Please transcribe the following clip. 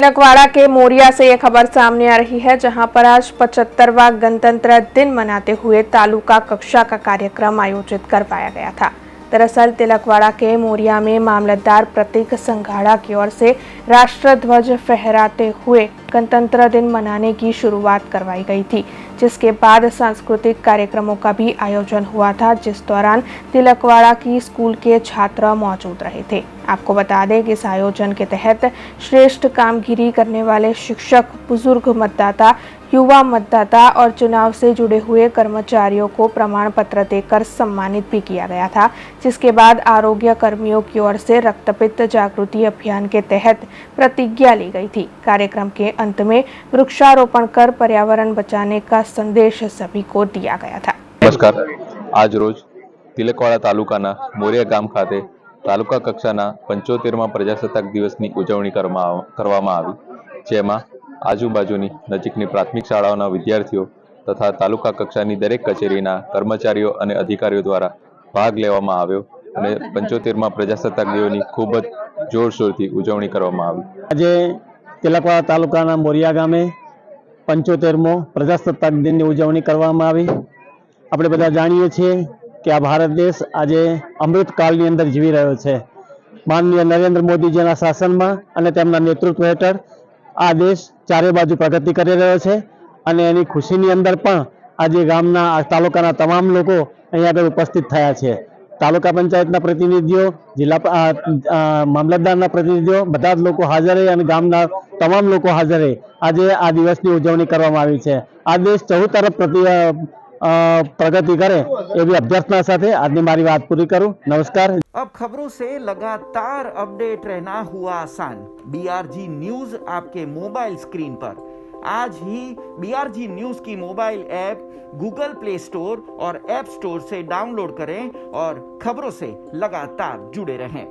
तिलकवाड़ा के मोरिया से ये खबर सामने आ रही है, जहां पर आज 75वां गणतंत्र दिन मनाते हुए तालुका कक्षा का कार्यक्रम आयोजित करवाया गया था। दरअसल तिलकवाड़ा के मोरिया में मामलतदार प्रतीक संघाड़ा की ओर से राष्ट्रध्वज फहराते हुए गणतंत्र दिन मनाने की शुरुआत करवाई गई थी, जिसके बाद सांस्कृतिक कार्यक्रमों का भी आयोजन हुआ था, जिस दौरान तिलकवाड़ा की स्कूल के छात्र मौजूद रहे थे। आपको बता दें कि इस आयोजन के तहत श्रेष्ठ कामगिरी करने वाले शिक्षक, बुजुर्ग मतदाता, युवा मतदाता और चुनाव से जुड़े हुए कर्मचारियों को प्रमाण पत्र देकर सम्मानित भी किया गया था, जिसके बाद आरोग्य कर्मियों की ओर से रक्तपित्त जागृति अभियान के तहत प्रतिज्ञा ली गई थी। कार्यक्रम के अंत में वृक्षारोपण कर पर्यावरण बचाने का संदेश सभी को दिया गया था। नमस्कार, आज रोज तिलकवाड़ा तालुकाना મોરિયા ગામ ખાતે તાલુકા કક્ષાના 75મા પ્રજાસત્તાક દિવસની ઉજવણી કરવામાં આવી, જેમાં આજુબાજુની નજીકની પ્રાથમિક શાળાઓના વિદ્યાર્થીઓ તથા તાલુકા કક્ષાની દરેક કચેરીના કર્મચારીઓ અને અધિકારીઓ દ્વારા ભાગ લેવામાં આવ્યો અને 75મા પ્રજાસત્તાક દિવસની ખૂબ જ જોરશોરથી ઉજવણી કરવામાં આવી। આજે तिलकवाड़ा तालुकाना મોરિયા ગામે 75મો પ્રજાસત્તાક દિનની ઉજવણી કરવામાં આવી। આપણે બધા જાણીએ છીએ કે આ ભારત દેશ આજે અમૃતકાળની અંદર જીવી રહ્યો છે। માનનીય નરેન્દ્ર મોદીજીના શાસનમાં અને તેમના નેતૃત્વ હેઠળ આ દેશ ચારે બાજુ પ્રગતિ કરી રહ્યો છે અને એની ખુશીની અંદર પણ આજે ગામના તાલુકાના તમામ લોકો અહીંયા આગળ ઉપસ્થિત થયા છે। તાલુકા પંચાયતના પ્રતિનિધિઓ, જિલ્લા મામલતદારના પ્રતિનિધિઓ બધા જ લોકો હાજર રહી અને ગામના તમામ લોકો હાજર રહી આજે આ દિવસની ઉજવણી કરવામાં આવી છે। આ દેશ ચહુતરફ प्रगति करे एवी अभ्यर्थना साथे आज मारी बात पूरी करूं। नमस्कार। अब खबरों से लगातार अपडेट रहना हुआ आसान। BRG न्यूज आपके मोबाइल स्क्रीन पर। आज ही BRG न्यूज की mobile app Google play store और ऐप स्टोर से डाउनलोड करें और खबरों से लगातार जुड़े रहें।